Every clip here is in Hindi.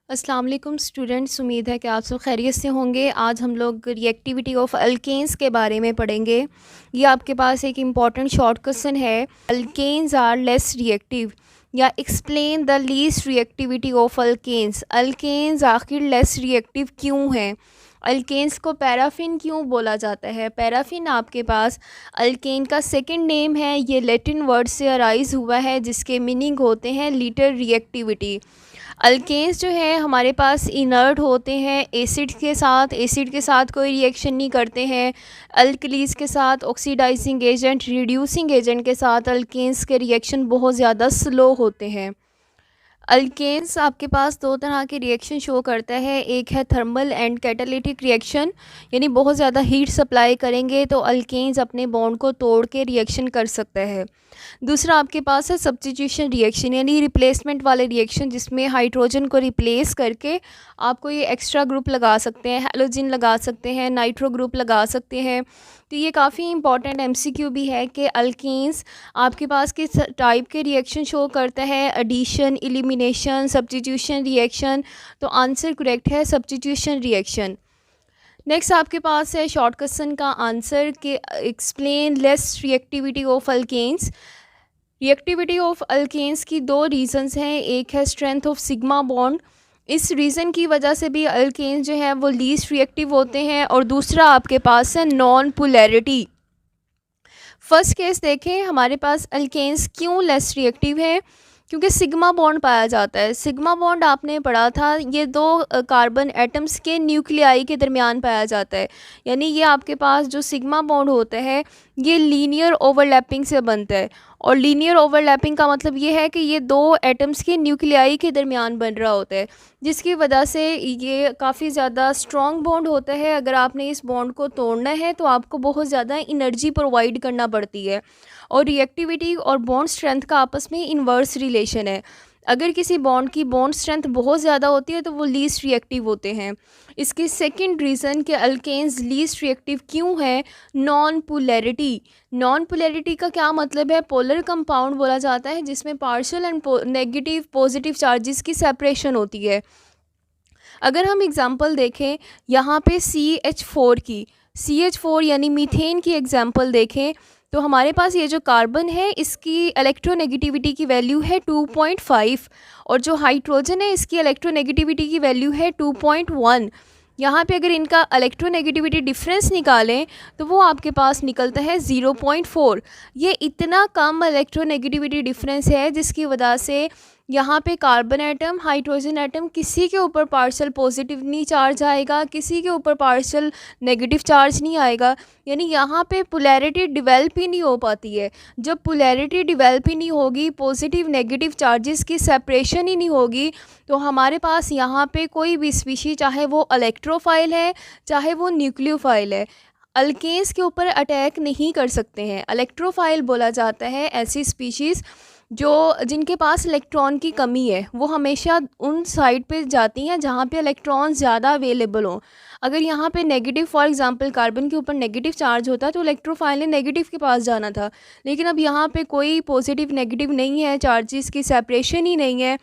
अस्सलाम वालेकुम स्टूडेंट्स, उम्मीद है कि आप सब खैरियत से होंगे। आज हम लोग रिएक्टिविटी ऑफ अल्केन्स के बारे में पढ़ेंगे। ये आपके पास एक इम्पॉर्टेंट शॉर्ट क्वेश्चन है, अल्केन्स आर लेस रिएक्टिव, या explain the least reactivity of alkanes. Alkanes आखिर लेस रिएक्टिव क्यों हैं? अल्केन्स को पैराफिन क्यों बोला जाता है? पैराफिन आपके पास अल्केन का सेकंड नेम है। ये लैटिन वर्ड से अराइज हुआ है जिसके मीनिंग होते हैं लीटर रिएक्टिविटी। अल्केन्स जो है हमारे पास इनर्ट होते हैं, एसिड के साथ कोई रिएक्शन नहीं करते हैं। अल्कलीज के साथ, ऑक्सीडाइजिंग एजेंट, रिड्यूसिंग एजेंट के साथ अल्केन्स के रिएक्शन बहुत ज़्यादा स्लो होते हैं। अल्केन्स आपके पास दो तरह के रिएक्शन शो करता है। एक है थर्मल एंड कैटालिटिक रिएक्शन, यानी बहुत ज़्यादा हीट सप्लाई करेंगे तो अल्केन्स अपने बॉन्ड को तोड़ के रिएक्शन कर सकता है। दूसरा आपके पास है सब्स्टिट्यूशन रिएक्शन, यानी रिप्लेसमेंट वाले रिएक्शन, जिसमें हाइड्रोजन को रिप्लेस करके आपको ये एक्स्ट्रा ग्रुप लगा सकते हैं, हैलोजन लगा सकते हैं, नाइट्रो ग्रुप लगा सकते हैं। तो ये काफ़ी इंपॉर्टेंट एमसीक्यू भी है कि अल्केन्स आपके पास किस टाइप के रिएक्शन शो करता है, एडिशन, एलिमिनेशन, सब्स्टिट्यूशन रिएक्शन। तो आंसर करेक्ट है सब्स्टिट्यूशन रिएक्शन। नेक्स्ट आपके पास है शॉर्ट क्वेश्चन का आंसर कि explain less reactivity of alkanes. Reactivity of alkanes की दो रीजंस हैं, एक है स्ट्रेंथ ऑफ सिग्मा बॉन्ड, इस रीज़न की वजह से भी अल्केन्स जो है वो लीस्ट रिएक्टिव होते हैं, और दूसरा आपके पास है नॉन पोलैरिटी। फर्स्ट केस देखें, हमारे पास अल्केन्स क्यों लेस रिएक्टिव है? क्योंकि सिग्मा बॉन्ड पाया जाता है। सिग्मा बॉन्ड आपने पढ़ा था, ये दो कार्बन एटम्स के न्यूक्लियाई के दरमियान पाया जाता है। यानी ये आपके पास जो सिग्मा बॉन्ड होता है ये लीनियर ओवरलैपिंग से बनता है, और लीनियर ओवरलैपिंग का मतलब ये है कि ये दो एटम्स के न्यूक्लियाई के दरमियान बन रहा होता है, जिसकी वजह से ये काफ़ी ज़्यादा स्ट्रॉन्ग बॉन्ड होता है। अगर आपने इस बॉन्ड को तोड़ना है तो आपको बहुत ज़्यादा एनर्जी प्रोवाइड करना पड़ती है, और रिएक्टिविटी और बॉन्ड स्ट्रेंथ का आपस में इन्वर्स रिलेशन है। अगर किसी बॉन्ड की बॉन्ड स्ट्रेंथ बहुत ज़्यादा होती है तो वो लीस्ट रिएक्टिव होते हैं। इसकी सेकंड रीज़न कि अल्केन्स लीस्ट रिएक्टिव क्यों है, नॉन पोलैरिटी। नॉन पोलैरिटी का क्या मतलब है? पोलर कंपाउंड बोला जाता है जिसमें partial and negative positive charges की सेपरेशन होती है। अगर हम एग्जांपल देखें यहाँ पे CH4 की, CH4 यानी मीथेन की एग्जांपल देखें तो हमारे पास ये जो कार्बन है इसकी इलेक्ट्रोनेगेटिविटी की वैल्यू है 2.5, और जो हाइड्रोजन है इसकी इलेक्ट्रोनेगेटिविटी की वैल्यू है 2.1। यहाँ पे अगर इनका इलेक्ट्रोनेगेटिविटी डिफरेंस निकालें तो वो आपके पास निकलता है 0.4। ये इतना कम इलेक्ट्रोनेगेटिविटी डिफरेंस है जिसकी वजह से यहाँ पे कार्बन एटम, हाइड्रोजन एटम किसी के ऊपर पार्शियल पॉजिटिव नहीं चार्ज आएगा, किसी के ऊपर पार्शियल नेगेटिव चार्ज नहीं आएगा। यानी यहाँ पे पोलैरिटी डिवेल्प ही नहीं हो पाती है। जब पोलैरिटी डिवेल्प ही नहीं होगी, पॉजिटिव नेगेटिव चार्जेस की सेपरेशन ही नहीं होगी, तो हमारे पास यहाँ पे कोई भी स्पीशी, चाहे वो इलेक्ट्रोफाइल है चाहे वो न्यूक्लियोफाइल है, अल्केन्स के ऊपर अटैक नहीं कर सकते हैं। इलेक्ट्रोफाइल बोला जाता है ऐसी स्पीशीज़ जिनके पास इलेक्ट्रॉन की कमी है, वो हमेशा उन साइड पे जाती हैं जहाँ पे इलेक्ट्रॉन ज़्यादा अवेलेबल हो। अगर यहाँ पे नेगेटिव, फॉर एग्जांपल कार्बन के ऊपर नेगेटिव चार्ज होता तो इलेक्ट्रोफाइल ने नेगेटिव के पास जाना था, लेकिन अब यहाँ पे कोई पॉजिटिव नेगेटिव नहीं है, चार्जेस की सेपरेशन ही नहीं है,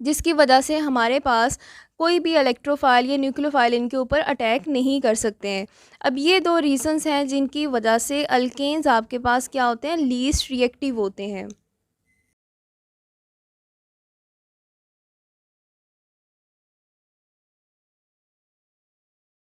जिसकी वजह से हमारे पास कोई भी इलेक्ट्रोफाइल या न्यूक्लियोफाइल इनके ऊपर अटैक नहीं कर सकते हैं। अब ये दो रीजंस हैं जिनकी वजह से अल्केन्स आपके पास क्या होते हैं, लीस्ट रिएक्टिव होते हैं।